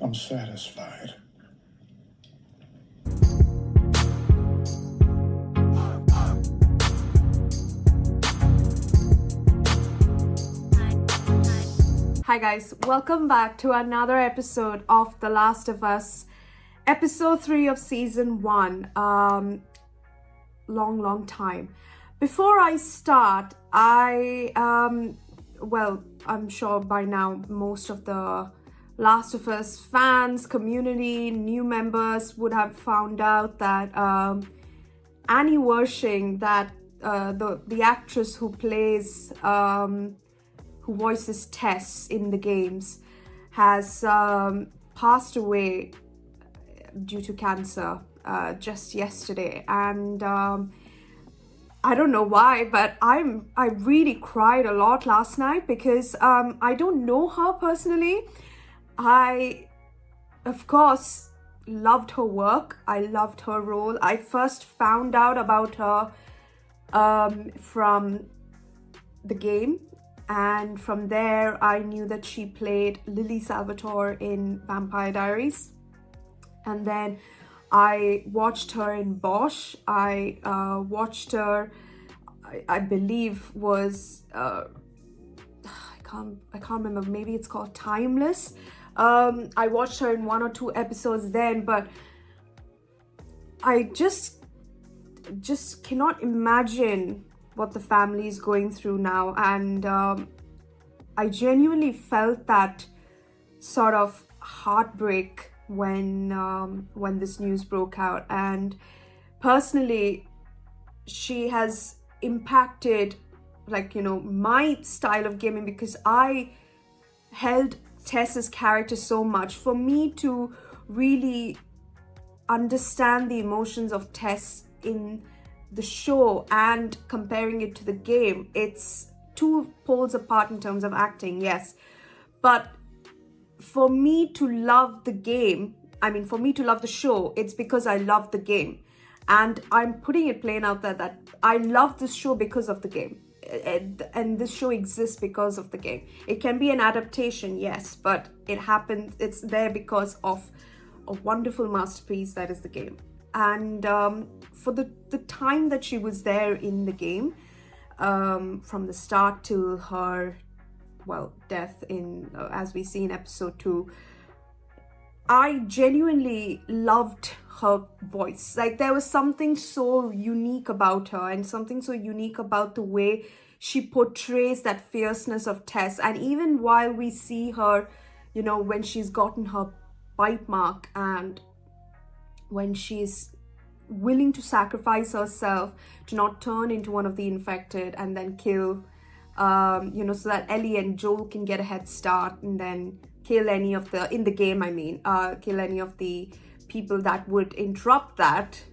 I'm satisfied. Hi guys, welcome back to another episode of The Last of Us, episode 3 of season 1. Long time. Before I start, I'm sure by now most of the Last of Us fans, community, new members would have found out that Annie Wersching, that the actress who plays who voices Tess in the games, has passed away due to cancer just yesterday. And I don't know why, but I really cried a lot last night because I don't know her personally. I, of course, loved her work. I loved her role. I first found out about her from the game. And from there, I knew that she played Lily Salvatore in Vampire Diaries. And then I watched her in Bosch. I watched her, I believe was, I can't remember, maybe it's called Timeless. I watched her in 1 or 2 episodes then, but I just cannot imagine what the family is going through now. And I genuinely felt that sort of heartbreak when this news broke out. And personally, she has impacted, my style of gaming, because I held Tess's character so much. For me to really understand the emotions of Tess in the show and comparing it to the game, it's 2 poles apart in terms of acting, yes, but for me to love the game, for me to love the show, it's because I love the game. And I'm putting it plain out there that I love this show because of the game, and this show exists because of the game. It can be an adaptation, yes, but it's there because of a wonderful masterpiece that is the game. And for the time that she was there in the game, from the start till her, death in, as we see in episode 2, I genuinely loved her voice. There was something so unique about her, and something so unique about the way she portrays that fierceness of Tess. And even while we see her, when she's gotten her bite mark, and when she's willing to sacrifice herself to not turn into one of the infected and then kill, so that Ellie and Joel can get a head start, and then kill any of the, in the game, kill any of the people that would interrupt that.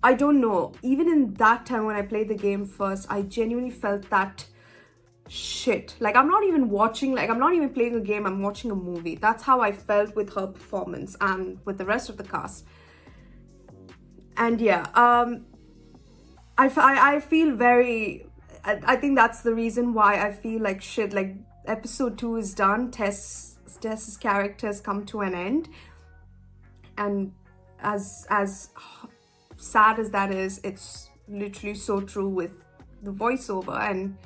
I don't know, even in that time when I played the game first, I genuinely felt that shit. I'm not even watching, I'm not even playing a game, I'm watching a movie. That's how I felt with her performance and with the rest of the cast. And yeah, I feel very, I think that's the reason why I feel like shit. Episode 2 is done, Tess's character has come to an end, and as sad as that is, it's literally so true with the voiceover. And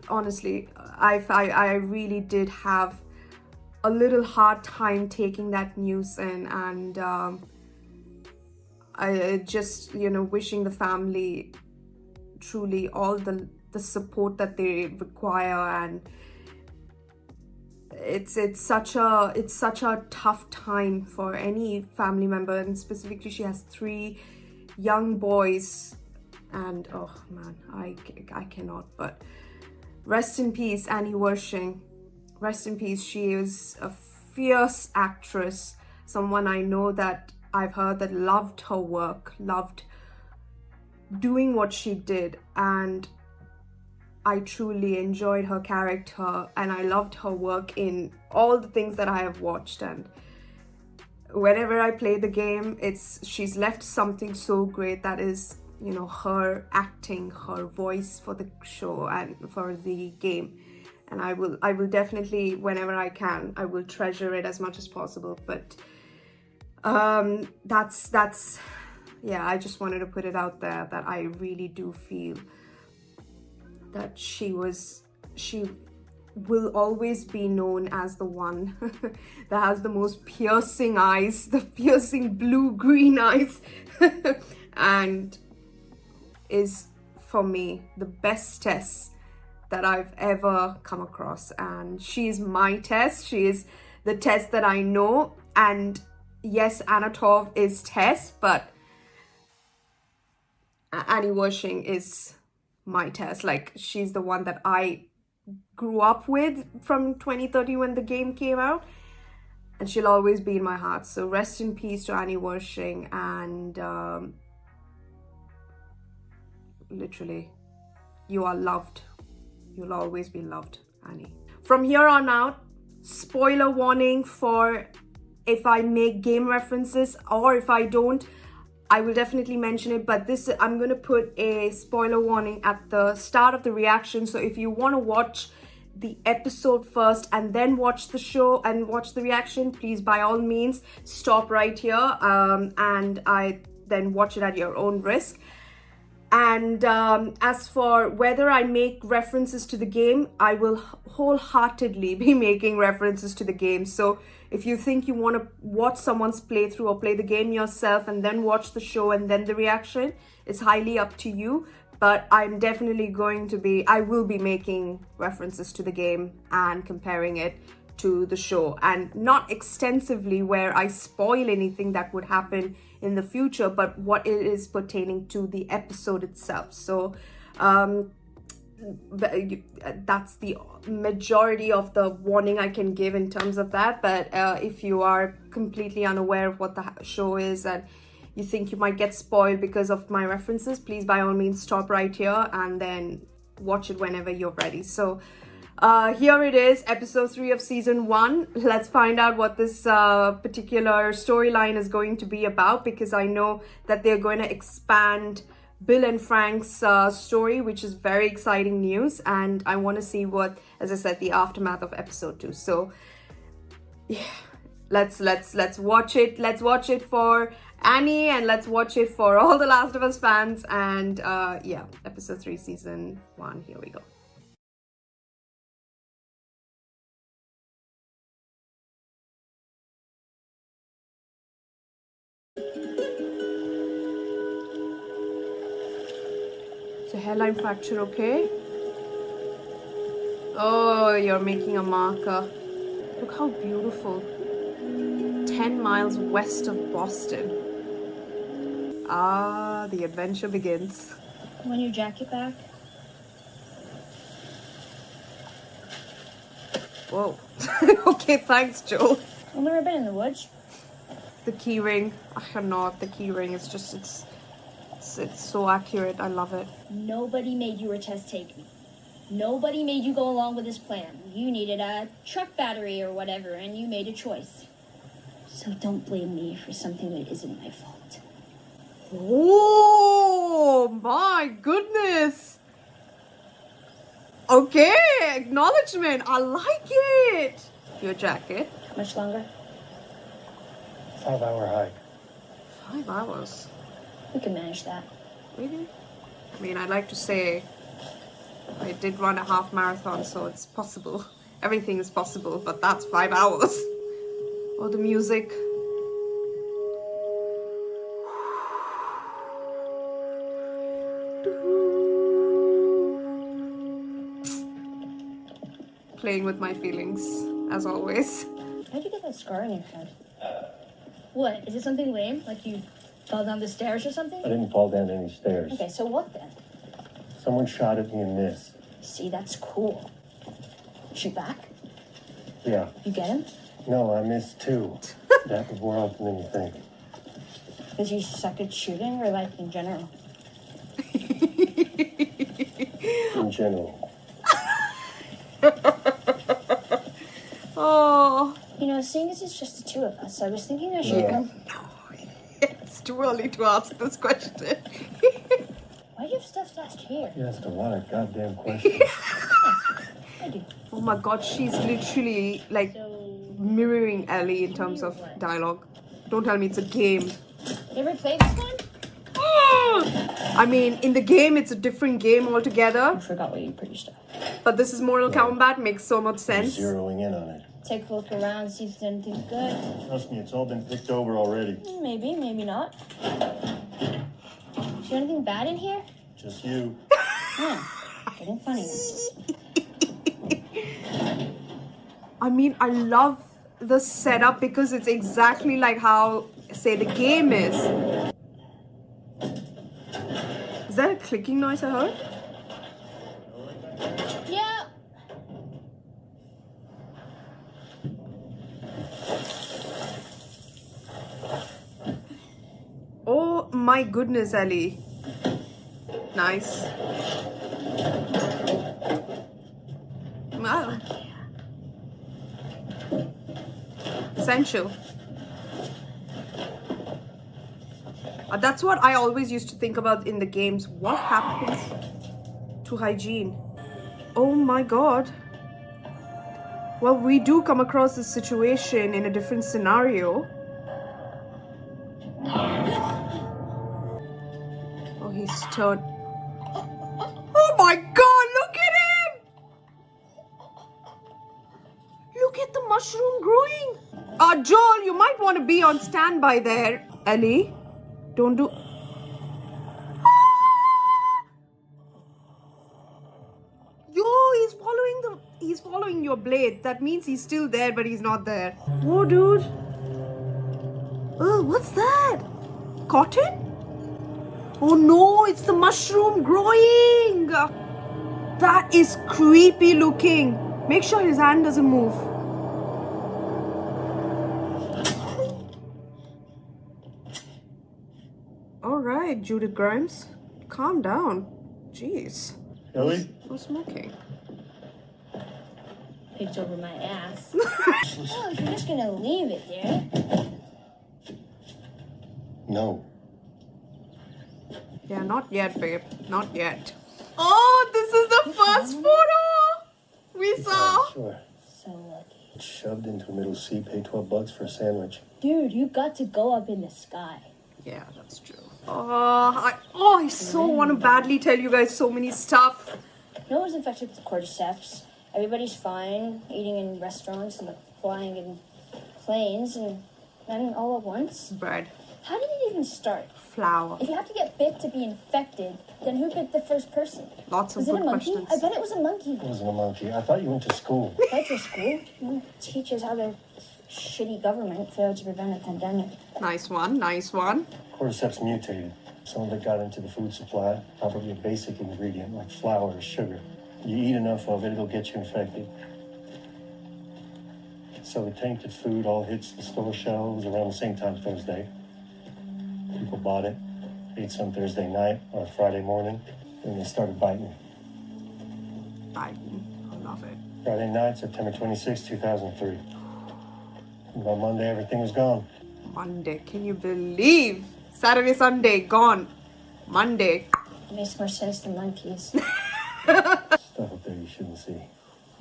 honestly, I really did have a little hard time taking that news in, and I just, wishing the family truly all the support that they require. And it's such a tough time for any family member, and specifically she has 3 young boys, and oh man, I cannot. But rest in peace, Annie Wersching. Rest in peace. She is a fierce actress, someone I know that I've heard that loved her work, loved doing what she did, and I truly enjoyed her character, and I loved her work in all the things that I have watched. And whenever I play the game, she's left something so great, that is, her acting, her voice for the show and for the game. and I will definitely, whenever I can, I will treasure it as much as possible. But that's yeah, I just wanted to put it out there that I really do feel that she will always be known as the one that has the most piercing eyes, the piercing blue-green eyes, and is, for me, the best Tess that I've ever come across. And she is my Tess. She is the Tess that I know. And yes, Anatov is Tess, but Annie Wersching is my Tess. Like, she's the one that I grew up with from 2013 when the game came out, and she'll always be in my heart. So rest in peace to Annie Wersching, and literally, you are loved. You'll always be loved, Annie. From here on out, spoiler warning for if I make game references, or if I don't, I will definitely mention it. But this, I'm going to put a spoiler warning at the start of the reaction. So if you want to watch the episode first and then watch the show and watch the reaction, please, by all means, stop right here, and then watch it at your own risk. And as for whether I make references to the game, I will wholeheartedly be making references to the game. So if you think you want to watch someone's playthrough or play the game yourself and then watch the show and then the reaction, it's highly up to you. But I'm definitely I will be making references to the game and comparing it to the show, and not extensively where I spoil anything that would happen in the future, but what it is pertaining to the episode itself. So that's the majority of the warning I can give in terms of that. But if you are completely unaware of what the show is and you think you might get spoiled because of my references, please, by all means, stop right here and then watch it whenever you're ready. So here it is, episode 3 of season 1. Let's find out what this particular storyline is going to be about, because I know that they're going to expand Bill and Frank's story, which is very exciting news, and I want to see what, as I said, the aftermath of episode 2. So yeah, let's watch it. Let's watch it for Annie, and let's watch it for all the Last of Us fans. And yeah, episode 3, season 1. Here we go. So hairline fracture, okay? Oh, you're making a marker. Look how beautiful. 10 miles west of Boston. Ah, the adventure begins. Want your jacket back? Whoa. Okay, thanks, Joel. I've never been in the woods. The key ring. I cannot. The key ring is just, it's so accurate. I love it. Nobody made you or Tess take me. Nobody made you go along with this plan. You needed a truck battery or whatever, and you made a choice. So don't blame me for something that isn't my fault. Oh my goodness. Okay, acknowledgement. I like it. Your jacket. How much longer? 5-hour hike. 5 hours. We can manage that. Really? I mean, I'd like to say I did run a half marathon, so it's possible. Everything is possible, but that's 5 hours. Oh, the music. Playing with my feelings, as always. How'd you get that scar on your head? What? Is it something lame? Like you fell down the stairs or something? I didn't fall down any stairs. Okay, so what then? Someone shot at me and missed. See, that's cool. Shoot back? Yeah. You get him? No, I missed too. That was more often than you think. Because you suck at shooting, or like in general? In general. Oh. You know, seeing as it's just the two of us, I was thinking I should... Yeah. It's too early to ask this question. Why do you have stuff stashed here? You asked a lot of goddamn questions. I do. Oh my god, she's literally like So, mirroring Ellie in terms of dialogue. Don't tell me it's a game. you ever played this one? I mean, in the game, it's a different game altogether. I forgot what you produced. But this is Mortal Kombat, makes so much sense. Zeroing in on it. Take a look around, see if there's anything good. Trust me, it's all been picked over already. Maybe, maybe not. Is there anything bad in here? Just you. Getting funny. I mean, I love the setup because it's exactly like how, say, the game is. Is that a clicking noise I heard? Yeah. Oh my goodness, Ellie. Nice. Wow. Essential. That's what I always used to think about in the games. What happens to hygiene? Oh my god. Well, we do come across this situation in a different scenario. Oh, he's turned. Oh my god, look at him! Look at the mushroom growing. Joel, you might want to be on standby there. Ellie, don't do... Yo, he's following your blade. That means he's still there, but he's not there. Whoa, dude. Oh, what's that? Cotton? Oh no, it's the mushroom growing. That is creepy looking. Make sure his hand doesn't move. All right, Judith Grimes, calm down. Jeez. Ellie? No smoking. Picked over my ass. Oh, if you're just gonna leave it there. No. Yeah, not yet, babe. Not yet. Oh, this is the first photo we saw. Sure. So lucky. Shoved into a middle seat, paid $12 for a sandwich. Dude, you got to go up in the sky. Yeah, that's true. I so want to badly tell you guys so many stuff. No one's infected with the cordyceps. Everybody's fine, eating in restaurants and flying in planes, and then all at once. Bread. How did it even start? Flour. If you have to get bit to be infected, then who bit the first person? Lots of Was it good a monkey? questions. I bet it was a monkey. It wasn't a monkey. I thought you went to school. That's your school. Teaches how the shitty government failed to prevent a pandemic. Nice one, nice one. Cordyceps mutated. Some of it got into the food supply, probably a basic ingredient like flour or sugar. You eat enough of it, it'll get you infected. So the tainted food all hits the store shelves around the same time Thursday. People bought it, ate some Thursday night or Friday morning, and they started biting. Biden. I love it. Friday night, September 26, 2003. And by Monday, everything was gone. Monday. Can you believe? Saturday, Sunday, gone. Monday. It makes more sense than monkeys. Stuff up there you shouldn't see.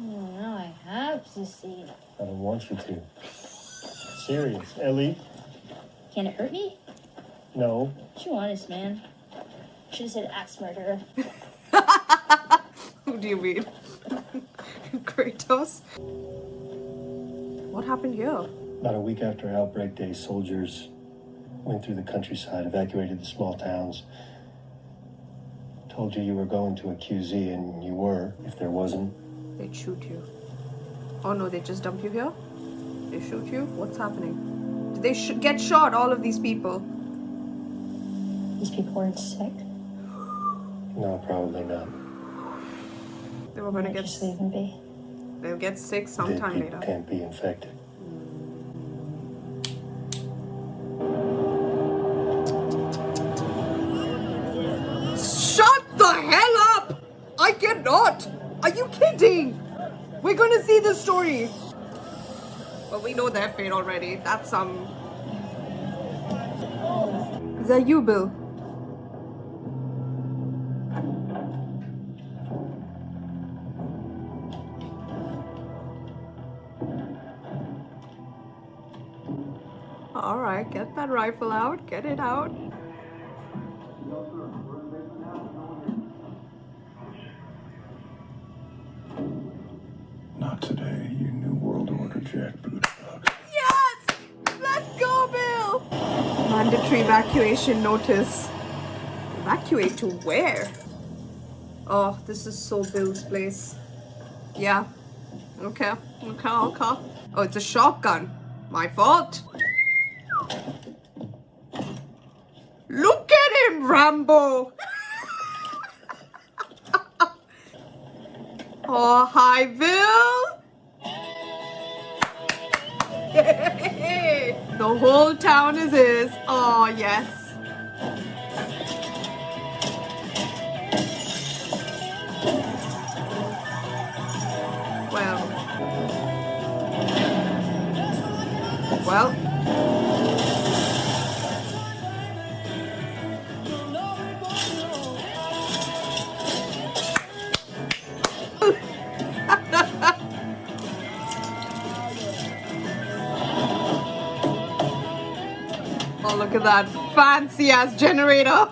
Oh, now I have to see. I don't want you to. Serious. Ellie? Can it hurt me? No. Too honest, man. Should have said axe murderer. Who do you mean? Kratos? What happened here? About a week after Outbreak Day, soldiers went through the countryside, evacuated the small towns. Told you were going to a QZ, and you were, if there wasn't. They'd shoot you. Oh no, they just dump you here? They shoot you? What's happening? Did they get shot, all of these people? These people weren't sick. No, probably not. They were gonna get... Just leave them be. They'll get sick Dead sometime people later. can't be infected. Shut the hell up! I cannot! Are you kidding? We're gonna see the story. Well, we know their fate already. That's some... Is that you, Bill? all right. Get that rifle out. Get it out. Not today, you New World Order jackboot fuck. Yes! Let's go, Bill! Mandatory evacuation notice. Evacuate to where? Oh, this is so Bill's place. Yeah. Okay. Oh, it's a shotgun. My fault. Look at him, Rambo! Oh, hi, Bill! The whole town is his. Oh, yes. Well. Oh, look at that fancy ass generator.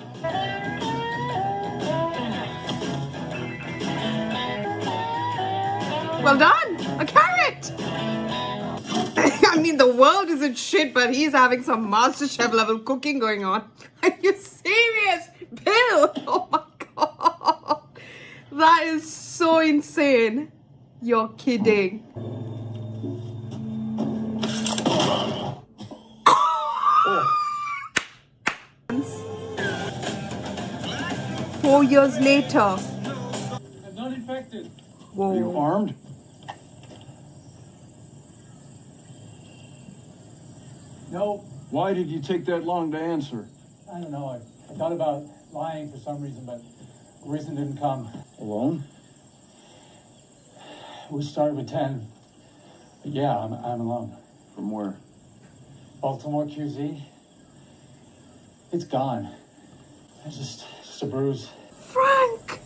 Well done, a carrot. I mean, the world isn't shit, but he's having some MasterChef level cooking going on. Are you serious, Bill? Oh my god, that is so insane. You're kidding. 4 years later. I'm not infected. Whoa. Are you armed? No, Why did you take that long to answer? I don't know. I thought about lying for some reason, but the reason didn't come. Alone? We started with 10. But yeah, I'm alone. From where? Baltimore QZ. It's gone. It's just a bruise. Frank!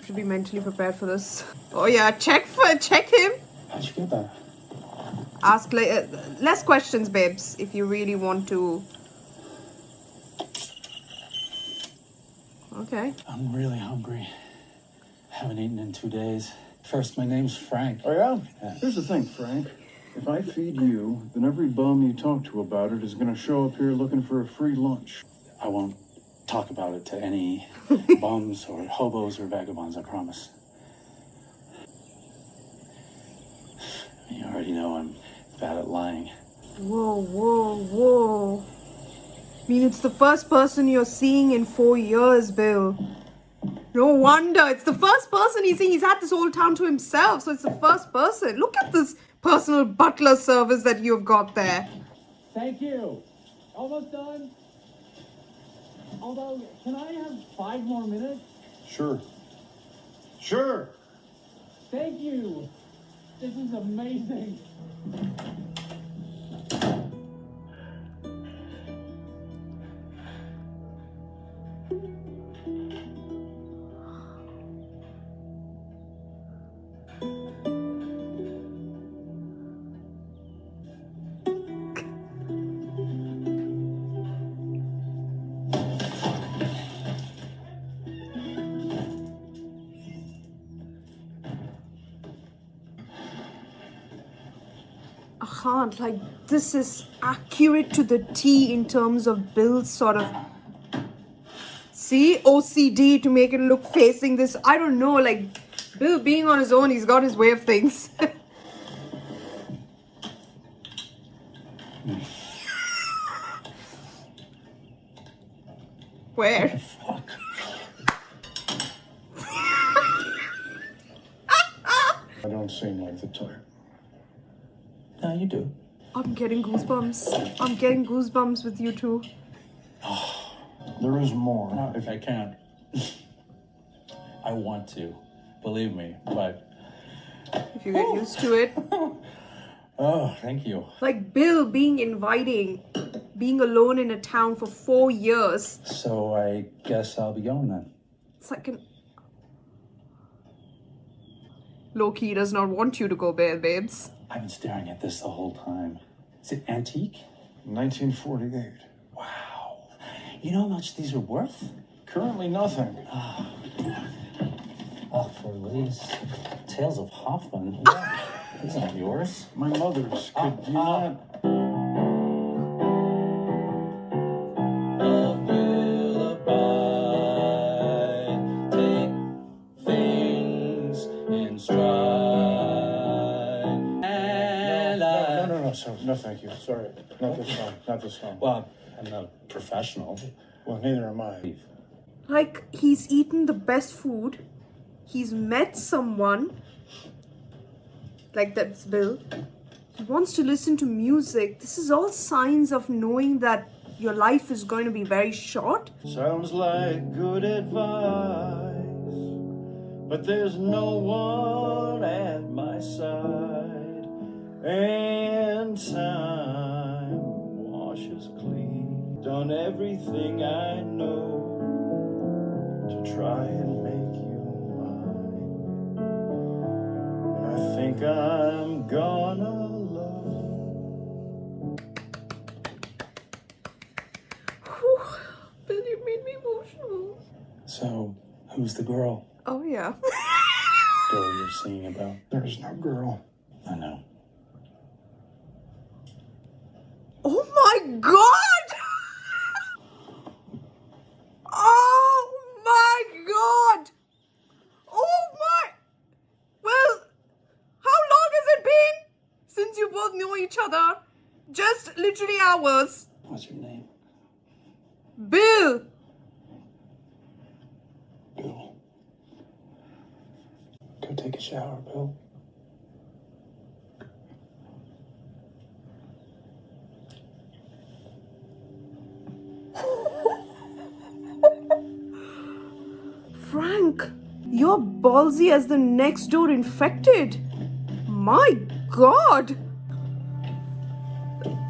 Should be mentally prepared for this. Oh yeah, check him. How'd you get that? Ask less questions, babes, if you really want to. Okay. I'm really hungry. Haven't eaten in 2 days. First, my name's Frank. Oh, yeah? Here's the thing, Frank. If I feed you, then every bum you talk to about it is going to show up here looking for a free lunch. I won't talk about it to any bums or hobos or vagabonds, I promise. You already know I'm bad at lying. Whoa. I mean, it's the first person you're seeing in 4 years, Bill. No wonder. It's the first person he's seen. He's had this whole town to himself, so it's the first person. Look at this personal butler service that you've got there. Thank you. Almost done. Although, can I have 5 more minutes? Sure. Thank you. This is amazing. I can't, like, this is accurate to the T in terms of Bill's sort of, see, OCD to make it look facing this. I don't know, like, Bill being on his own, he's got his way of things. Where? Fuck. I don't seem like the type. No, you do. I'm getting goosebumps. I'm getting goosebumps with you too. There is more. No, if I can't. I want to. Believe me, but... If you get used to it. Oh, thank you. Like Bill being inviting, being alone in a town for 4 years. So I guess I'll be going then. It's like an... low-key does not want you to go bail, babes. I've been staring at this the whole time. Is it antique? 1948. Wow. You know how much these are worth? Currently nothing. Oh, for these Tales of Hoffman. These aren't yours. My mother's. Could you not? No, thank you. Sorry. Not this song. Not this song. Well, I'm not a professional. Well, neither am I. Like, he's eaten the best food. He's met someone. Like, that's Bill. He wants to listen to music. This is all signs of knowing that your life is going to be very short. Sounds like good advice, but there's no one at my side, and time washes clean. Done everything I know to try and make you mine, and I think I'm gonna love. Bill, you made me emotional. So, who's the girl? Oh, yeah. Girl you're singing about? There's no girl. I know. Oh my God! Oh my God! Oh my! Well, how long has it been since you both knew each other? Just literally hours. What's your name? Bill! Bill. Go take a shower, Bill. Frank, you're ballsy as the next door infected. My God!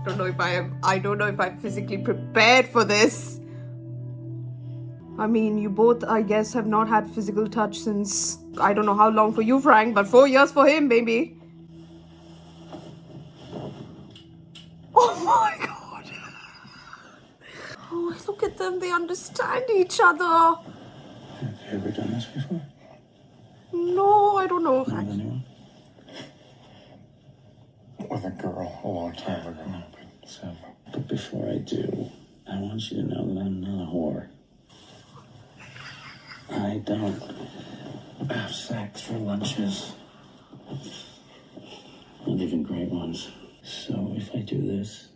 I don't know if I'm physically prepared for this. I mean, you both, I guess, have not had physical touch since, I don't know how long for you, Frank, but 4 years for him, baby. Oh my God. Oh, look at them. They understand each other. Have you ever done this before? No, I don't know. Not with anyone? With a girl a long time ago. But before I do, I want you to know that I'm not a whore. I don't have sex for lunches. Not even great ones. So if I do this,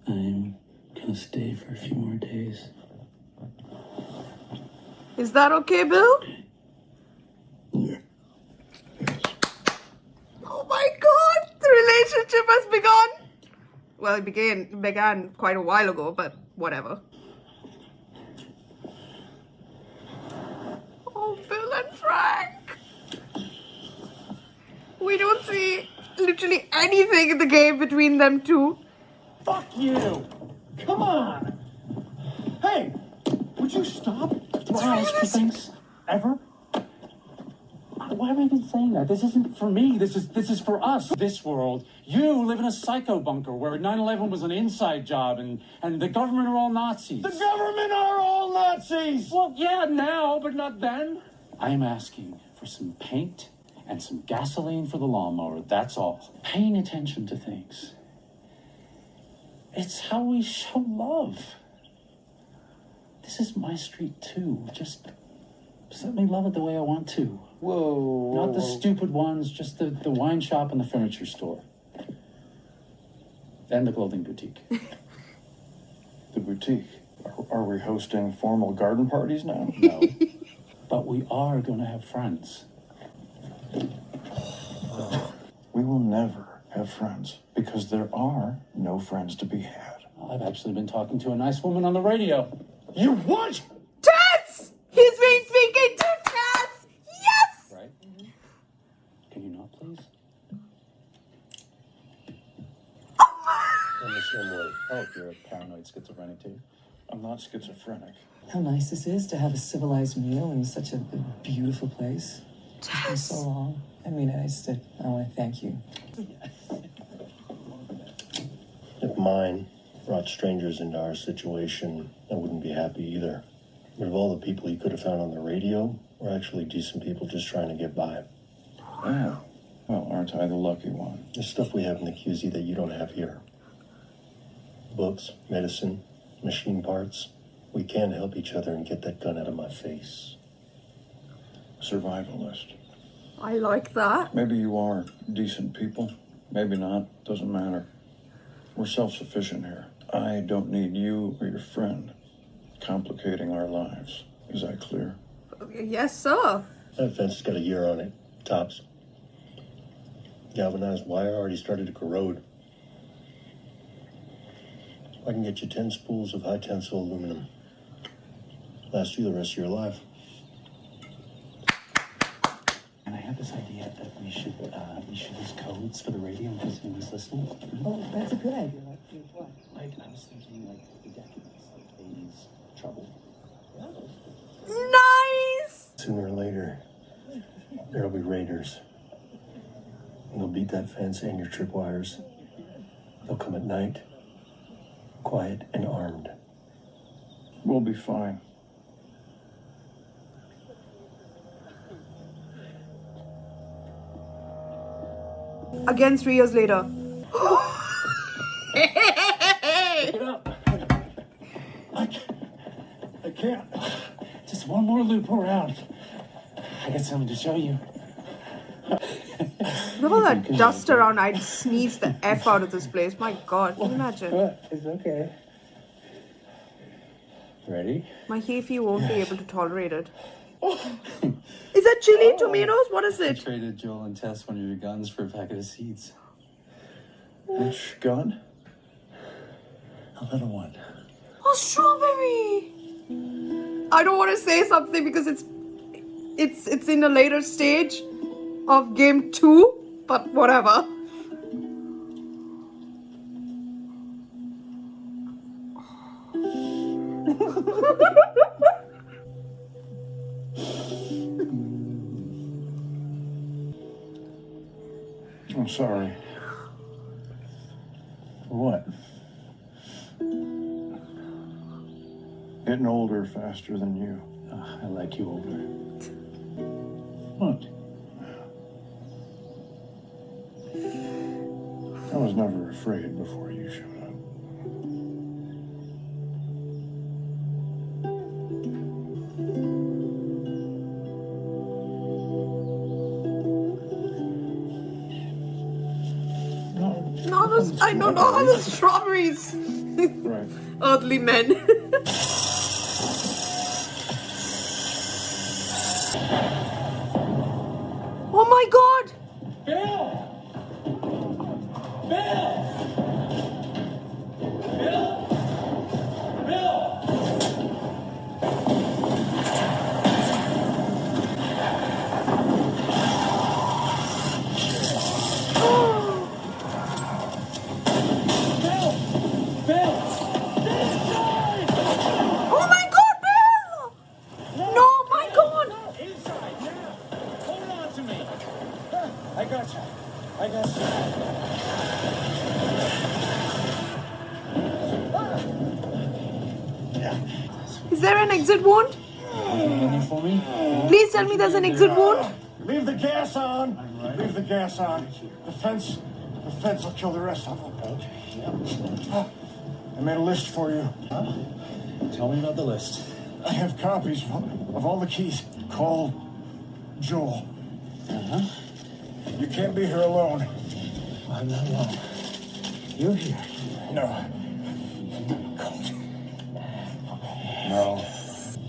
I'm gonna stay for a few more days. Is that okay, Bill? Yeah. Oh my God, the relationship has begun. Well, it began quite a while ago, but whatever. Oh, Bill and Frank. We don't see literally anything in the game between them two. Fuck you! Come on! Hey! Would you stop? Do I ask for things? Ever? Why have I been saying that? This isn't for me. This is for us. This world. You live in a psycho bunker where 9/11 was an inside job and the government are all Nazis. The government are all Nazis! Well, yeah, now, but not then. I am asking for some paint and some gasoline for the lawnmower. That's all. Paying attention to things. It's how we show love. This is my street, too. Just let me love it the way I want to. Whoa. Not the stupid ones, just the wine shop and the furniture store. And the clothing boutique. The boutique. Are we hosting formal garden parties now? No. But we are going to have friends. We will never have friends because there are no friends to be had. I've actually been talking to a nice woman on the radio. You what? Tess! He's been speaking to Tess! Yes! Right? Can you not, please? In the same way. Oh, you're a paranoid schizophrenic too? I'm not schizophrenic. How nice this is to have a civilized meal in such a beautiful place. been so long. I mean, I want to thank you. If mine brought strangers into our situation, I wouldn't be happy either. But of all the people you could have found on the radio, we're actually decent people just trying to get by. Yeah. Well, aren't I the lucky one? There's stuff we have in the QZ that you don't have here. Books, medicine, machine parts. We can help each other and get that gun out of my face. Survivalist. I like that. Maybe you are decent people. Maybe not. Doesn't matter. We're self-sufficient here. I don't need you or your friend complicating our lives. Is that clear? Yes, sir. That fence has got a year on it, tops. Galvanized wire already started to corrode. I can get you 10 spools of high tensile aluminum. Last you the rest of your life. And I had this idea that we should use codes for the radio in case anyone's listening. Oh, that's a good idea. Like what? Like, I was thinking, like, the decadence, like 80s trouble. Nice! Sooner or later, there'll be raiders. And they'll beat that fence and your tripwires. They'll come at night, quiet and armed. We'll be fine. Again, 3 years later. Get up! I can't. Just one more loop around. I got something to show you. With all that dust around, I'd sneeze the F out of this place. My God, can you imagine? It's okay. Ready? My Heafy won't be able to tolerate it. Is that chili, tomatoes? What is I it? traded Joel and Tess one of your guns for a packet of seeds. Which gun? A little one. Oh, strawberry! I don't want to say something because it's in a later stage of game 2, but whatever. I'm sorry. What? Getting older faster than you. I like you older. What? I was never afraid before you showed up. I don't know how the strawberries. Right. Earthly men. Oh my God! Bill! Bill! Bill! Bill! Oh my God, Bill! No, my God! Inside, now! Hold on to me! I got you. I got you. Is there an exit wound? Anything for me? Please tell me there's an exit wound. Leave the gas on! Leave the gas on. The fence will kill the rest of them. I made a list for you. Tell me about the list. I have copies of all the keys. Call Joel. Uh-huh. You can't be here alone. I'm not alone. You're here. No. No.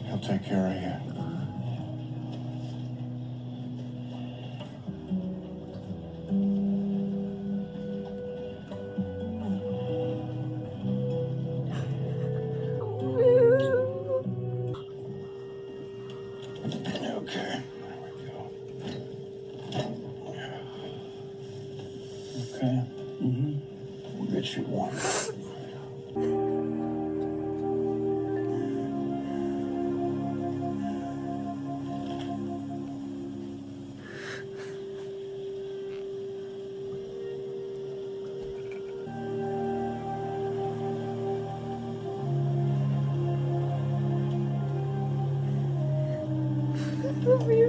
He'll take care of you. Okay. Okay. Mm-hmm. We'll get you one.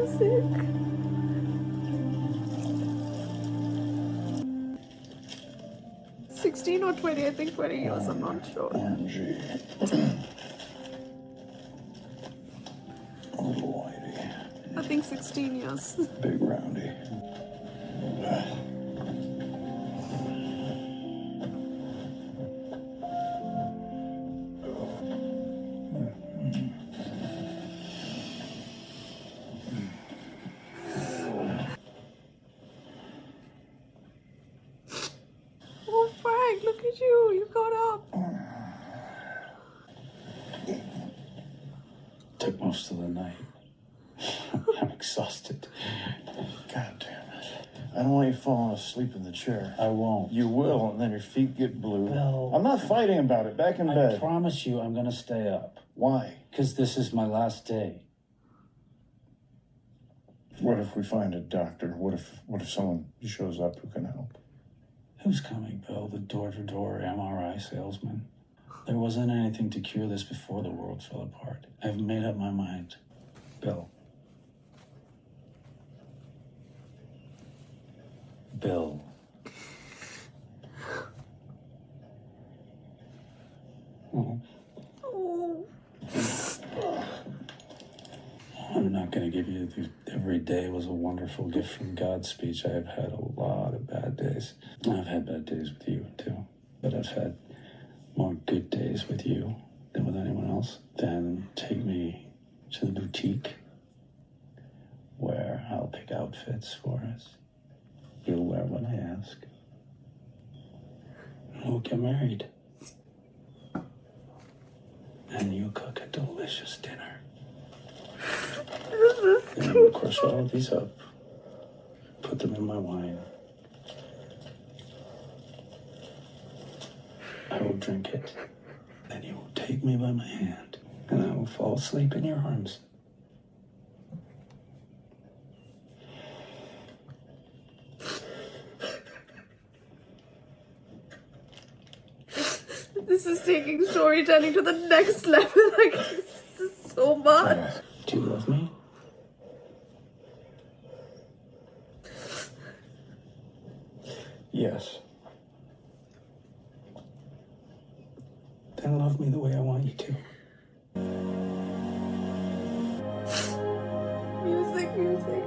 music. 16 or 20, I think 20 years, I'm not sure. Angie. Little whitey. I think 16 years. Big roundy. Oh, Frank, look at you. You got up. Took most of the night. I'm exhausted. God damn it. I don't want you falling asleep in the chair. I won't. You will, and then your feet get blue. Well, I'm not fighting about it. Back in I bed. promise you I'm gonna stay up. Why? Because this is my last day. What if we find a doctor? What if someone shows up who can help? Who's coming, Bill? The door-to-door MRI salesman? There wasn't anything to cure this before the world fell apart. I've made up my mind. Bill. Bill. Oh. Oh. I'm not going to give you the every day was a wonderful gift from God speech. I have had a lot of bad days. I've had bad days with you, too. But I've had more good days with you than with anyone else. Then take me to the boutique where I'll pick outfits for us. You'll wear what I ask. And we'll get married. And you cook a delicious dinner. Then we'll crush all of these up, put them in my wine. I will drink it. Then you will take me by my hand, and I will fall asleep in your arms. This is taking storytelling to the next level. Like, this is so much. Do you love me? Yes. Then love me the way I want you to. Music, music.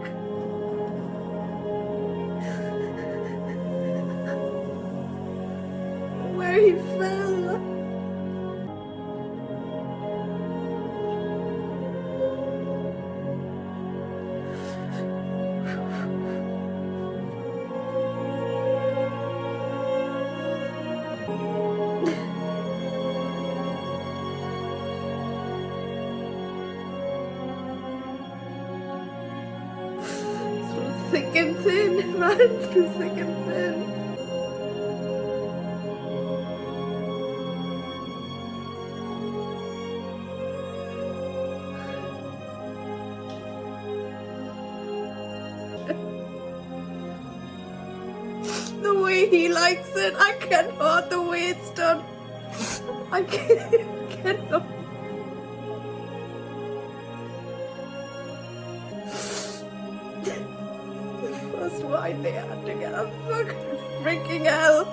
Where he fell. Thick and thin, man, through thick and thin. The way he likes it, I cannot. The way it's done, I cannot. First wine they had together. Fucking freaking hell.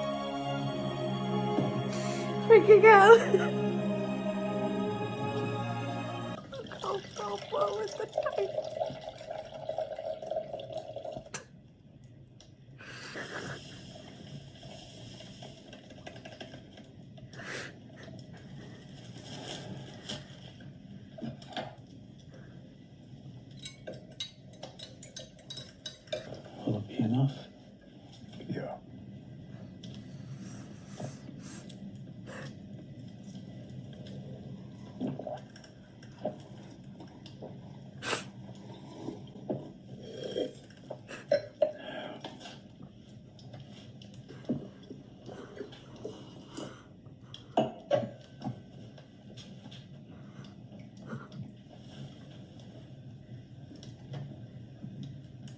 Freaking hell. Look how well is the time. Will it be enough? Yeah.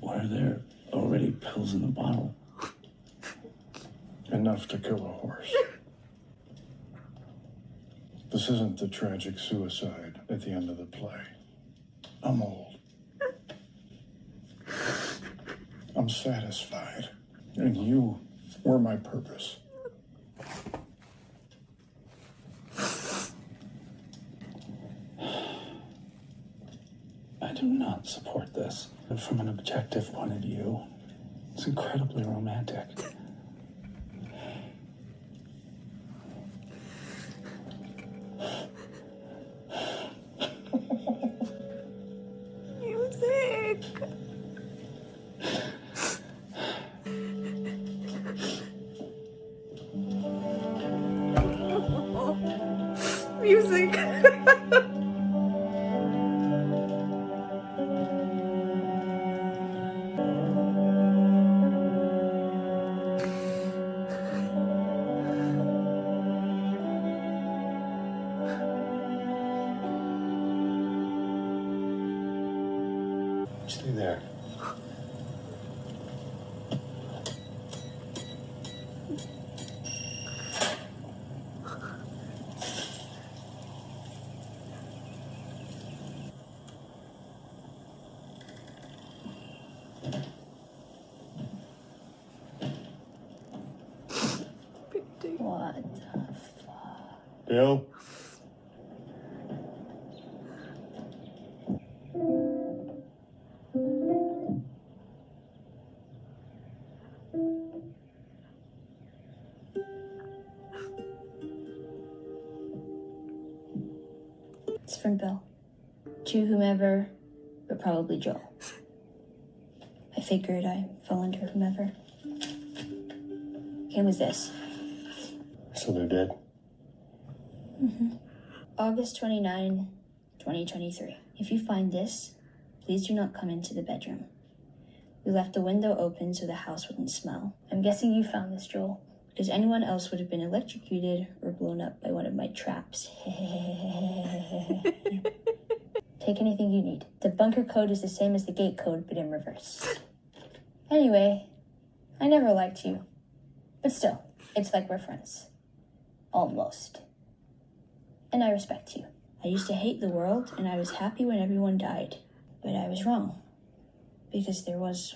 Were there already pills in the bottle? Enough to kill a horse. This isn't the tragic suicide at the end of the play. I'm old. I'm satisfied. And you were my purpose. I do not support this. But from an objective point of view, it's incredibly romantic. Music. Music. Stay there. What the fuck? Bill? It's from Bill. To whomever, but probably Joel. I figured I fell under whomever. Came with this. So they're dead? August 29, 2023. If you find this, please do not come into the bedroom. We left the window open so the house wouldn't smell. I'm guessing you found this, Joel, because anyone else would have been electrocuted or blown up by one of my traps. Take anything you need. The bunker code is the same as the gate code, but in reverse. Anyway, I never liked you. But still, it's like we're friends. Almost. And I respect you. I used to hate the world, and I was happy when everyone died. But I was wrong. Because there was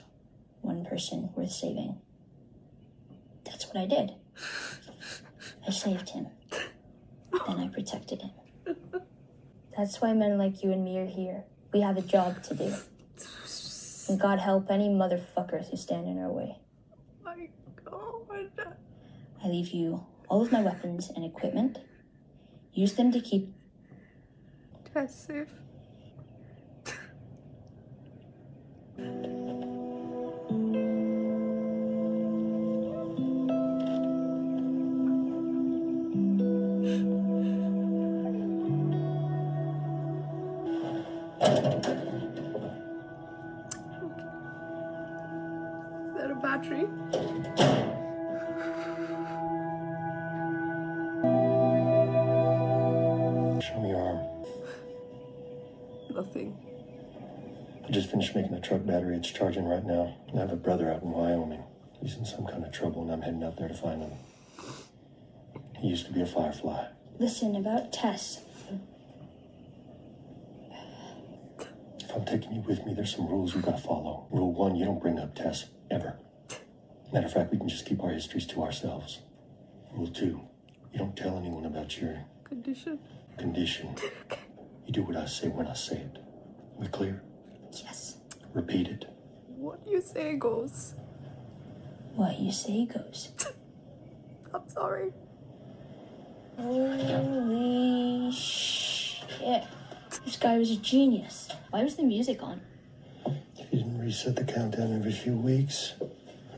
one person worth saving. That's what I did. I saved him. And I protected him. That's why men like you and me are here. We have a job to do. And God help any motherfuckers who stand in our way. My God. I leave you all of my weapons and equipment. Use them to keep... Tess safe. Is that a battery? Show me your arm. Nothing. I just finished making a truck battery. It's charging right now. I have a brother out in Wyoming. He's in some kind of trouble, and I'm heading out there to find him. He used to be a firefly. Listen, about Tess. If I'm taking you with me, there's some rules you gotta follow. Rule 1, you don't bring up Tess, ever. Matter of fact, we can just keep our histories to ourselves. Rule 2, you don't tell anyone about your Condition. condition. You do what I say when I say it. We clear? Yes. Repeat it. What you say goes. What you say goes. I'm sorry. Holy shit. This guy was a genius. Why was the music on? If you didn't reset the countdown every few weeks,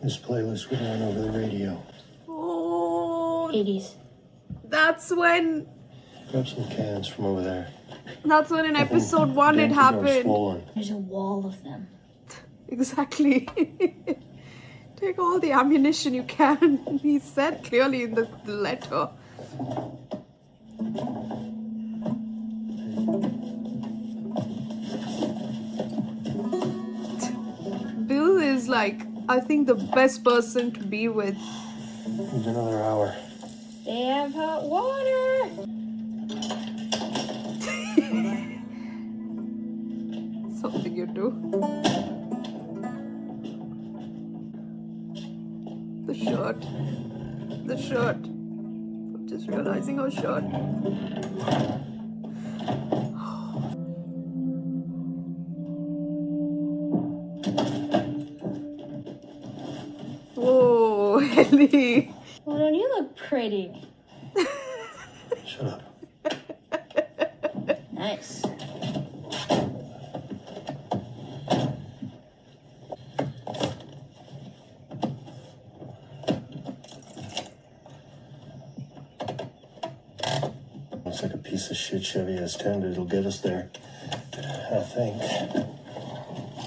this playlist would run over the radio. Oh, 80s. that's when Grab some cans from over there. That's when in episode 1 it Dented or happened. swollen. There's a wall of them. Exactly. Take all the ammunition you can. He said clearly in the letter. Bill is like, I think, the best person to be with. Need another hour. They have hot water. Something you do. The shirt. The shirt. I'm just realizing her shirt. Whoa, Ellie. Well, don't you look pretty? Shut up. Nice. Looks like a piece of shit Chevy S10, but it'll get us there. I think.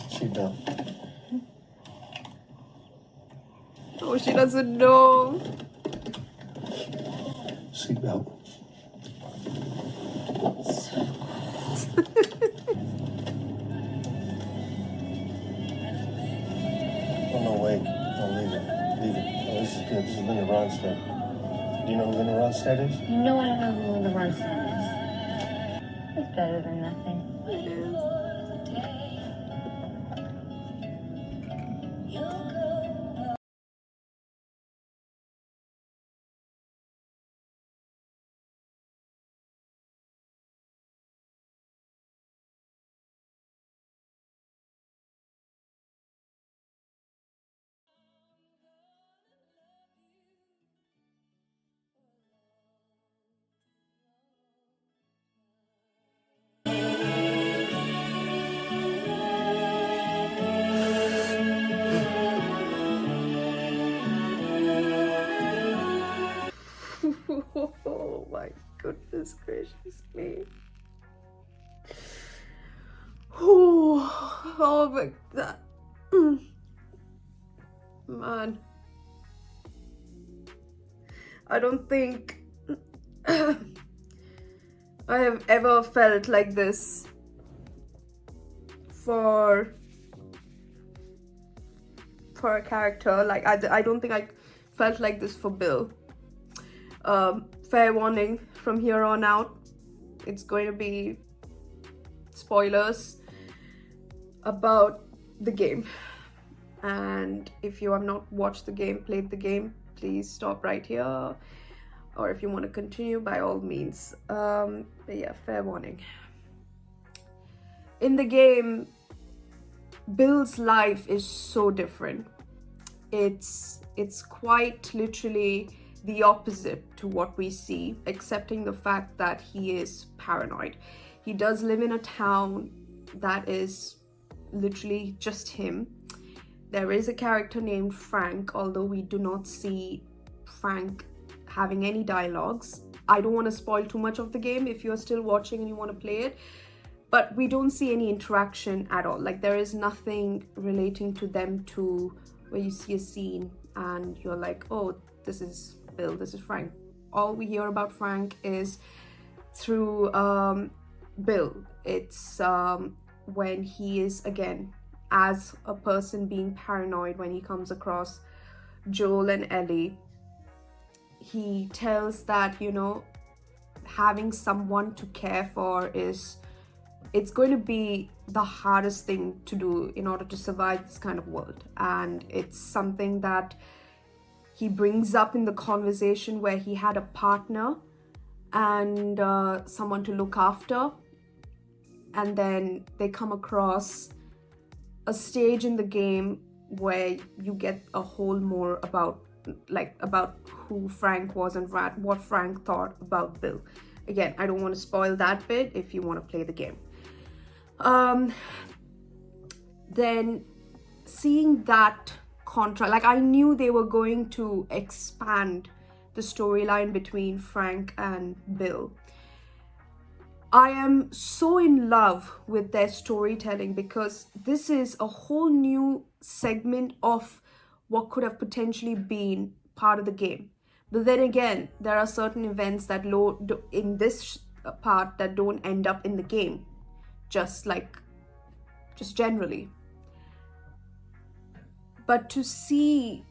Seatbelt. Oh, she doesn't know. Seatbelt. Oh, no, wait. No, leave it. Leave it. Oh, this is good. This is Linda Ronstadt. Do you know who Linda Ronstadt is? You know I don't know who the runs is. It's better than nothing. It is. Oh my goodness gracious me. Oh my god. Man. I don't think I have ever felt like this for a character. Like I don't think I felt like this for Bill. Fair warning, from here on out it's going to be spoilers about the game, and if you have not watched the game, played the game, please stop right here, or if you want to continue, by all means. But yeah, fair warning. In the game, Bill's life is so different. It's quite literally the opposite to what we see, excepting the fact that he is paranoid. He does live in a town that is literally just him. There is a character named Frank, although we do not see Frank having any dialogues. I don't want to spoil too much of the game if you're still watching and you want to play it, but we don't see any interaction at all. Like, there is nothing relating to them to where you see a scene and you're like, oh, this is Bill, this is Frank. All we hear about Frank is through Bill. It's when he is, again, as a person being paranoid, when he comes across Joel and Ellie, he tells that, you know, having someone to care for it's going to be the hardest thing to do in order to survive this kind of world. And it's something that he brings up in the conversation where he had a partner and someone to look after, and then they come across a stage in the game where you get a whole more about who Frank was and what Frank thought about Bill. Again, I don't want to spoil that bit if you want to play the game. Then seeing that contrast, like, I knew they were going to expand the storyline between Frank and Bill. I am so in love with their storytelling because this is a whole new segment of what could have potentially been part of the game. But then again, there are certain events that in this part that don't end up in the game, just generally. But to see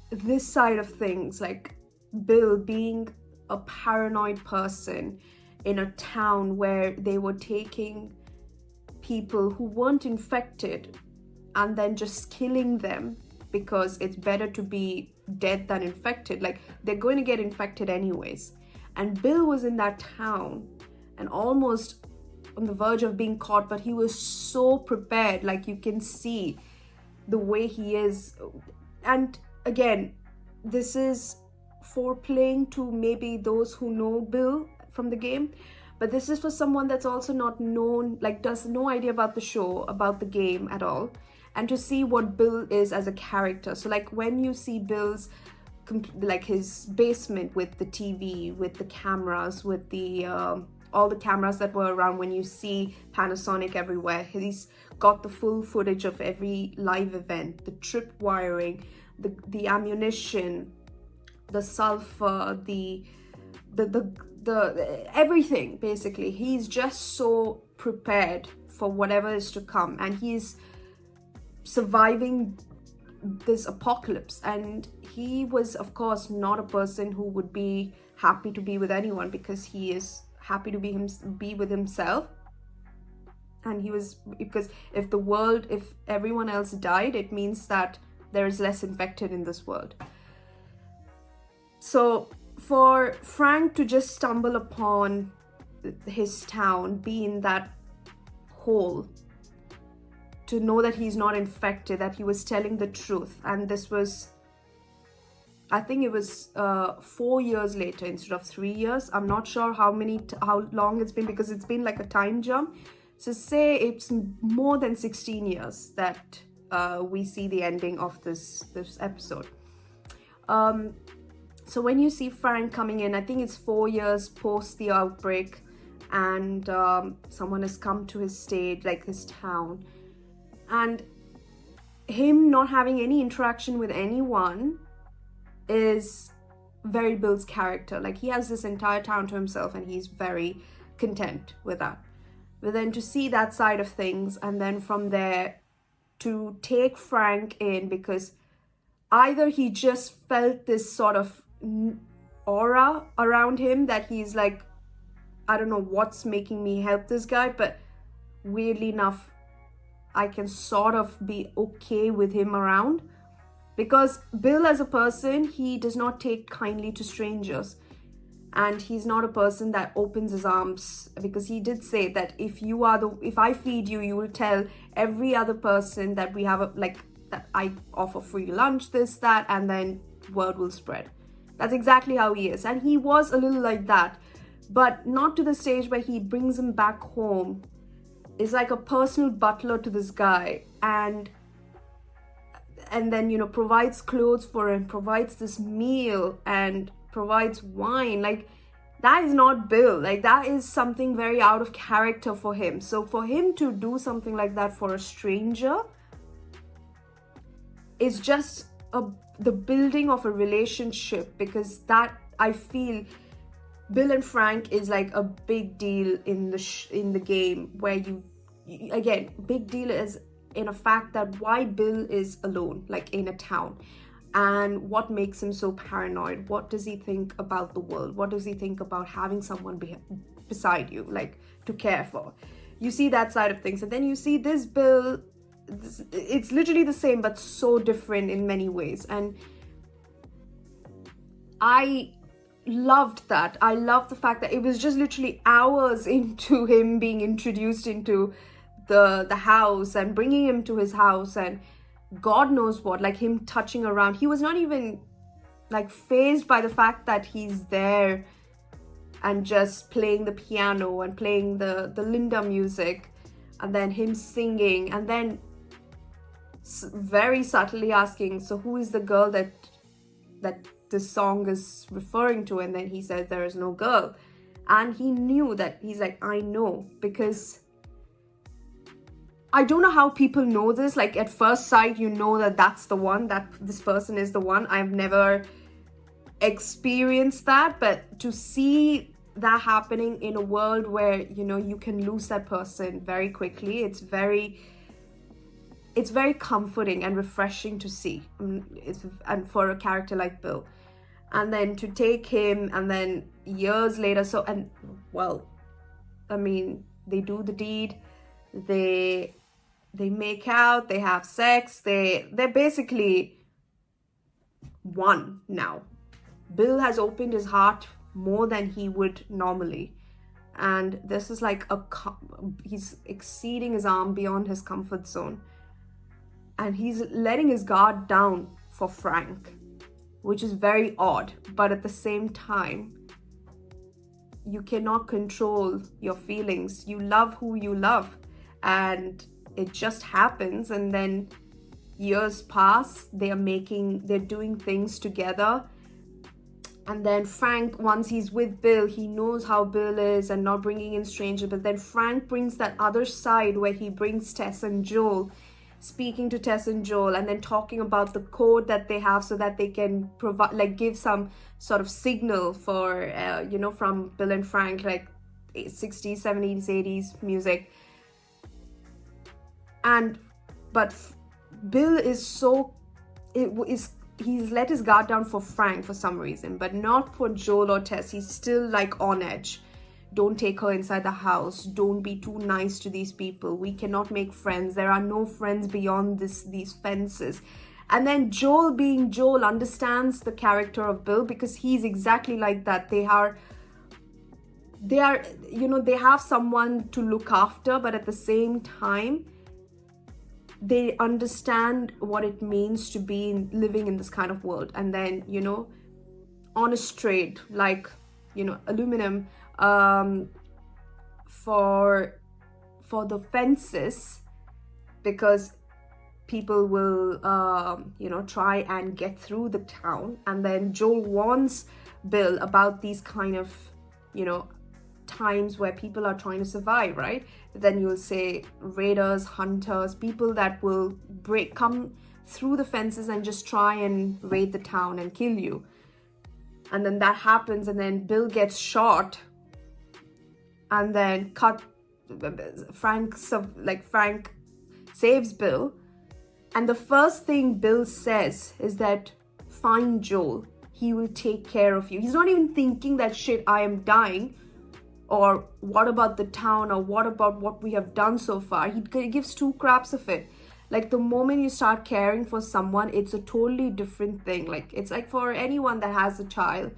this side of things, like Bill being a paranoid person in a town where they were taking people who weren't infected and then just killing them because it's better to be dead than infected. Like, they're going to get infected anyways. And Bill was in that town and almost on the verge of being caught, but he was so prepared. Like, you can see the way he is. And again, this is foreplaying to maybe those who know Bill from the game, but this is for someone that's also not known, like does no idea about the show, about the game at all, and to see what Bill is as a character. So like when you see Bill's like his basement with the TV, with the cameras, with the all the cameras that were around, when you see Panasonic everywhere, he's got the full footage of every live event, the trip wiring, the ammunition, the sulfur, the everything. Basically, he's just so prepared for whatever is to come, and he's surviving this apocalypse. And he was, of course, not a person who would be happy to be with anyone, because he is happy to be with himself. And he was, because if everyone else died, it means that there is less infected in this world. So for Frank to just stumble upon his town, be in that hole, to know that he's not infected, that he was telling the truth, and this was, I think it was 4 years later instead of 3 years. I'm not sure how long it's been, because it's been like a time jump. So say it's more than 16 years that we see the ending of this episode. So when you see Frank coming in, I think it's 4 years post the outbreak, and someone has come to his state, like his town, and him not having any interaction with anyone is very Bill's character. Like, he has this entire town to himself and he's very content with that. But then to see that side of things, and then from there to take Frank in, because either he just felt this sort of aura around him that he's like, I don't know what's making me help this guy, but weirdly enough, I can sort of be okay with him around. Because Bill as a person, he does not take kindly to strangers, and he's not a person that opens his arms, because he did say that if I feed you, you will tell every other person that we have that I offer free lunch, this, that, and then word will spread. That's exactly how he is. And he was a little like that, but not to the stage where he brings him back home, is like a personal butler to this guy, and then, you know, provides clothes for him, provides this meal, and provides wine. Like, that is not Bill. Like, that is something very out of character for him. So for him to do something like that for a stranger is just the building of a relationship, because that, I feel, Bill and Frank is like a big deal in the game, where again, big deal is in a fact that why Bill is alone, like in a town, and what makes him so paranoid. What does he think about the world? What does he think about having someone beside you, like, to care for? You see that side of things, and then you see this Bill. It's literally the same, but so different in many ways. And I loved that. I loved the fact that it was just literally hours into him being introduced into the house and bringing him to his house, and God knows what, like him touching around. He was not even like fazed by the fact that he's there and just playing the piano and playing the Linda music, and then him singing, and then very subtly asking, so who is the girl that this song is referring to? And then he says there is no girl, and he knew that. He's like, I know, because I don't know how people know this. Like, at first sight, you know that that's the one, that this person is the one. I've never experienced that, but to see that happening in a world where, you know, you can lose that person very quickly, it's very comforting and refreshing to see. And for a character like Bill, and then to take him, and then years later, I mean, they do the deed, they make out, they have sex, they're basically one now. Bill has opened his heart more than he would normally. And this is like he's exceeding his arm beyond his comfort zone. And he's letting his guard down for Frank, which is very odd. But at the same time, you cannot control your feelings. You love who you love. And it just happens. And then years pass, they're doing things together. And then Frank, once he's with Bill, he knows how Bill is and not bringing in strangers. But then Frank brings that other side where he brings Tess and Joel, speaking to Tess and Joel, and then talking about the code that they have so that they can provide, like, give some sort of signal for, from Bill and Frank, like 60s, 70s, 80s music. But Bill is he's let his guard down for Frank for some reason, but not for Joel or Tess. He's still like on edge. Don't take her inside the house. Don't be too nice to these people. We cannot make friends. There are no friends beyond these fences. And then Joel, being Joel, understands the character of Bill because he's exactly like that. They have someone to look after, but at the same time, they understand what it means to be living in this kind of world. And then, honest trade, like, aluminum for the fences, because people will, try and get through the town. And then Joel warns Bill about these kind of, times where people are trying to survive, right? Then you'll say raiders, hunters, people that will come through the fences and just try and raid the town and kill you. And then that happens, and then Bill gets shot, and then Frank saves Bill. And the first thing Bill says is that, find Joel, he will take care of you. He's not even thinking that, shit, I am dying, or what about the town, or what about what we have done so far. He gives two craps of it. Like, the moment you start caring for someone, it's a totally different thing. Like, it's like for anyone that has a child,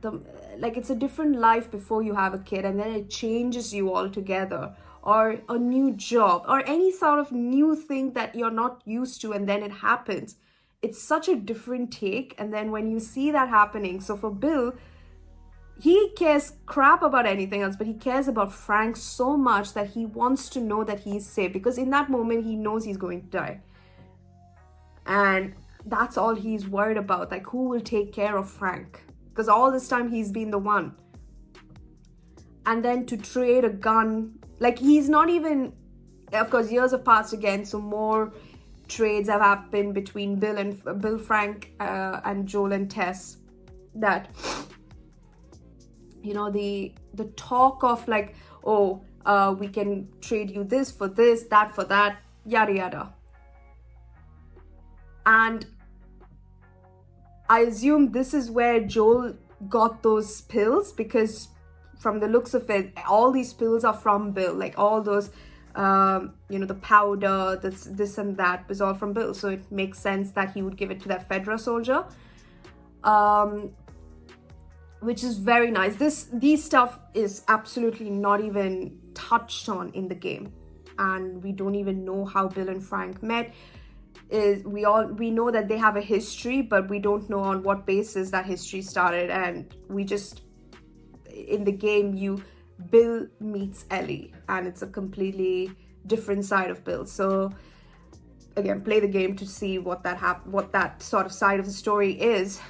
it's a different life before you have a kid, and then it changes you altogether. Or a new job, or any sort of new thing that you're not used to, and then it happens. It's such a different take. And then when you see that happening, so for Bill, he cares crap about anything else, but he cares about Frank so much that he wants to know that he's safe, because in that moment he knows he's going to die. And that's all he's worried about, like, who will take care of Frank, because all this time he's been the one. And then to trade a gun, like, he's not even, of course, years have passed again, so more trades have happened between Bill, Frank, and Joel and Tess. That, the talk of, like, we can trade you this for this, that for that, yada yada. And I assume this is where Joel got those pills, because from the looks of it, all these pills are from Bill. Like, all those, the powder, this and that was all from Bill. So it makes sense that he would give it to that Fedra soldier. Which is very nice. These stuff is absolutely not even touched on in the game, and we don't even know how Bill and Frank met. We know that they have a history, but we don't know on what basis that history started. And we just, in the game, Bill meets Ellie, and it's a completely different side of Bill. So again, play the game to see what that sort of side of the story is.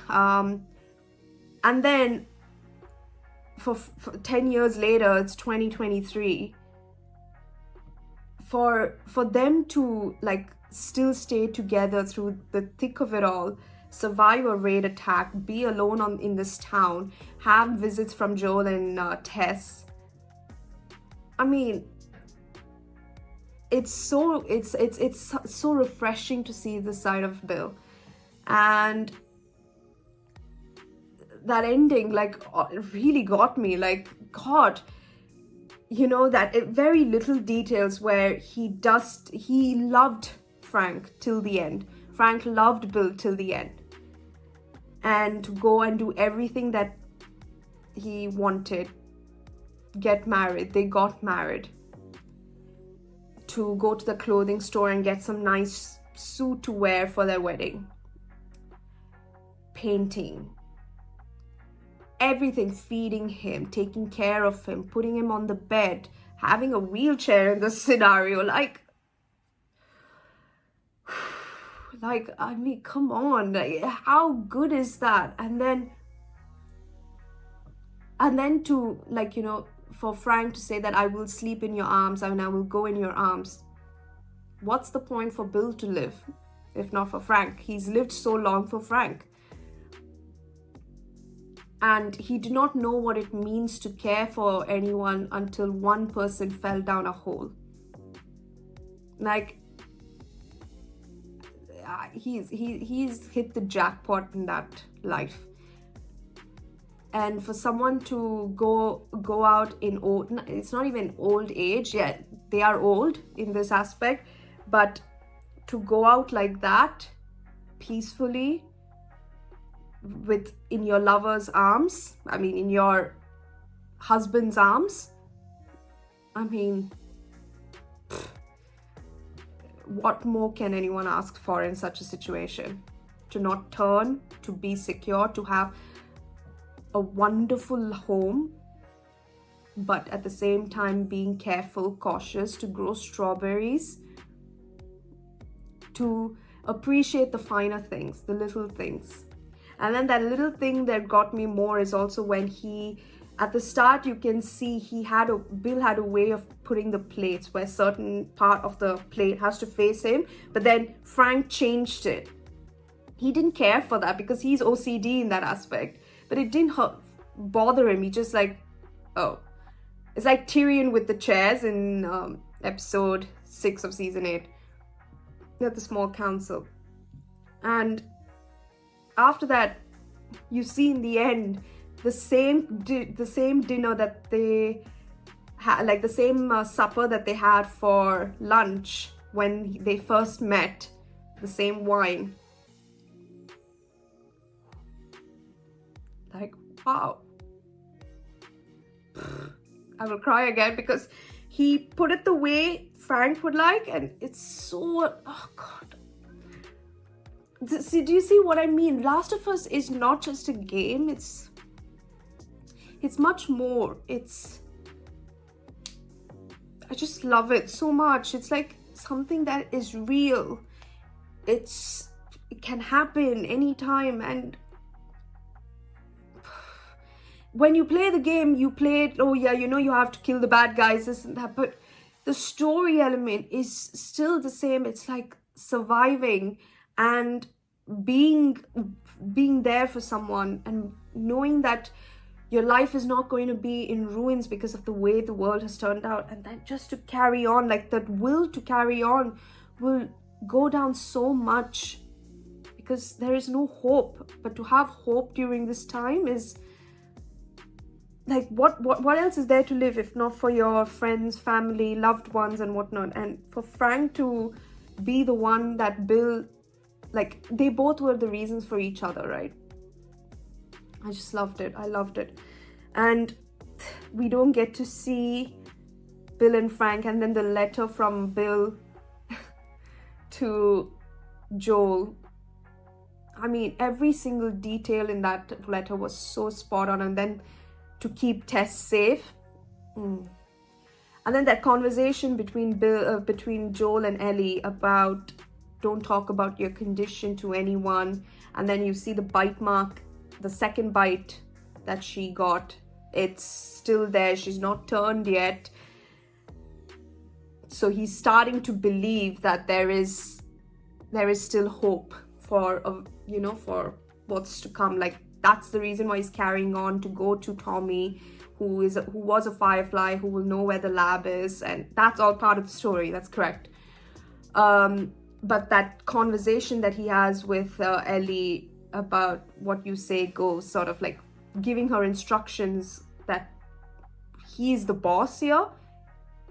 And then for 10 years later, it's 2023. For them to, like, still stay together through the thick of it all, survive a raid attack, be alone in this town, have visits from Joel and Tess. I mean, it's so refreshing to see this side of Bill. And that ending, like, really got me. Like, God, that very little details where he loved Frank till the end. Frank loved Bill till the end. and to go and do everything that he wanted. Get married. They got married. To go to the clothing store and get some nice suit to wear for their wedding. Painting. Everything, feeding him, taking care of him, putting him on the bed, having a wheelchair in this scenario. Like, I mean, come on, like, how good is that? And then to, like, you know, for Frank to say that I will sleep in your arms, I mean, I will go in your arms. What's the point for Bill to live if not for Frank? He's lived so long for Frank. And he did not know what it means to care for anyone until one person fell down a hole. Like, he's hit the jackpot in that life. And for someone to go out in old, it's not even old age yet, they are old in this aspect, but to go out like that peacefully in your lover's arms, I mean in your husband's arms, I mean, what more can anyone ask for in such a situation? To not turn, to be secure, to have a wonderful home, but at the same time being careful, cautious, to grow strawberries, to appreciate the finer things, the little things. And then that little thing that got me more is also when at the start, you can see Bill had a way of putting the plates where certain part of the plate has to face him, but then Frank changed it. He didn't care for that because he's OCD in that aspect, but it didn't bother him. He just like, oh. It's like Tyrion with the chairs in episode 6 of season 8. At the small council. And after that, you see in the end, the same dinner that they had, like the same supper that they had for lunch when they first met, the same wine. Like, wow. I will cry again because he put it the way Frank would like, and it's so, oh God. Do you see what I mean? Last of Us is not just a game, it's much more. I just love it so much. It's like something that is real. It can happen anytime, and when you play the game, you play it, oh yeah, you know you have to kill the bad guys, this and that, but the story element is still the same. It's like surviving and being there for someone and knowing that your life is not going to be in ruins because of the way the world has turned out, and that just to carry on, like that will to carry on will go down so much because there is no hope. But to have hope during this time is like, what else is there to live if not for your friends, family, loved ones and whatnot? And for Frank to be the one that Bill, like, they both were the reasons for each other, right? I just loved it. I loved it. And we don't get to see Bill and Frank, and then the letter from Bill to Joel. I mean, every single detail in that letter was so spot on. And then to keep Tess safe. And then that conversation between Joel and Ellie about don't talk about your condition to anyone. And then you see the bite mark, the second bite that she got. It's still there. She's not turned yet. So he's starting to believe that there is still hope for for what's to come. Like, that's the reason why he's carrying on to go to Tommy, who was a Firefly, who will know where the lab is, and that's all part of the story. That's correct. But that conversation that he has with Ellie about what you say goes, sort of like giving her instructions that he's the boss here.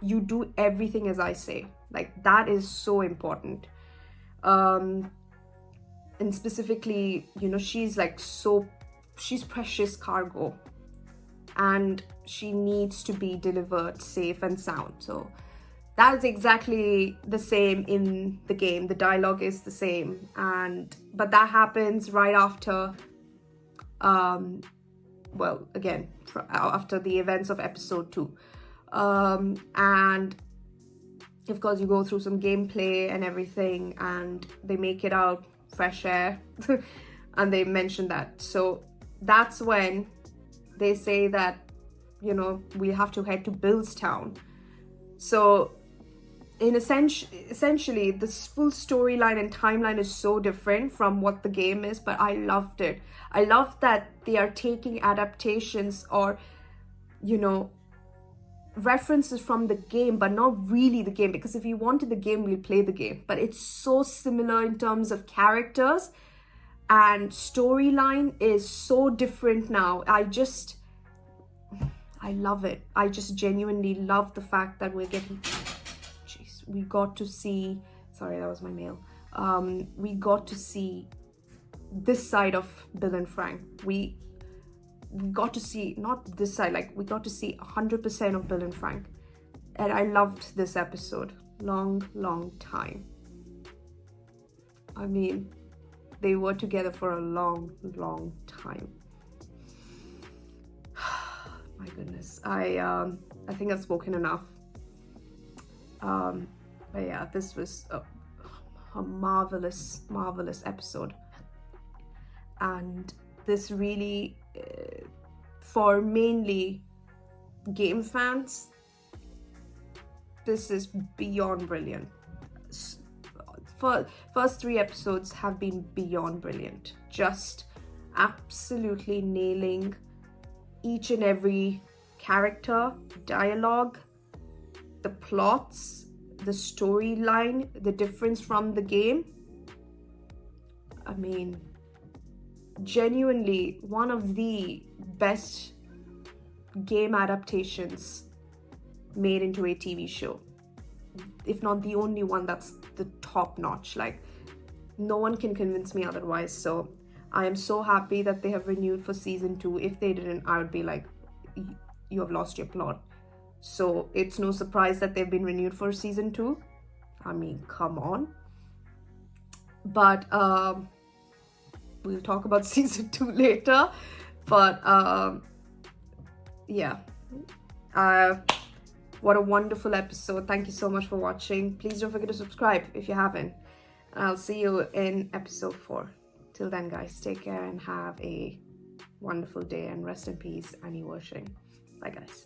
You do everything as I say. Like, that is so important. and specifically, she's she's precious cargo, and she needs to be delivered safe and sound. So that is exactly the same in the game. The dialogue is the same, but that happens right after, again, after the events of episode 2. And of course, you go through some gameplay and everything, and they make it out fresh air, and they mention that. So that's when they say that, we have to head to Billstown. So essentially, this full storyline and timeline is so different from what the game is, but I loved it. I love that they are taking adaptations or, references from the game, but not really the game, because if you wanted the game, we'll play the game. But it's so similar in terms of characters, and storyline is so different now. I love it. I just genuinely love the fact that we got to see, sorry, that was my mail. We got to see this side of Bill and Frank. We got to see, not this side, we got to see 100% of Bill and Frank. And I loved this episode. Long time. I mean, they were together for a long time. My goodness. I think I've spoken enough. But yeah, this was a marvelous episode. And this really, for mainly game fans, this is beyond brilliant. First 3 episodes have been beyond brilliant. Just absolutely nailing each and every character, dialogue, the plots, the storyline, the difference from the game. I mean, genuinely one of the best game adaptations made into a TV show, if not the only one that's the top notch. No one can convince me otherwise. So I am so happy that they have renewed for season 2. If they didn't, I would be like, you have lost your plot. So it's no surprise that they've been renewed for season 2. I mean, come on. But we'll talk about season 2 later. But yeah, what a wonderful episode. Thank you so much for watching. Please don't forget to subscribe if you haven't. I'll see you in episode 4. Till then, guys, take care and have a wonderful day, and rest in peace, Annie Wersching. Bye, guys.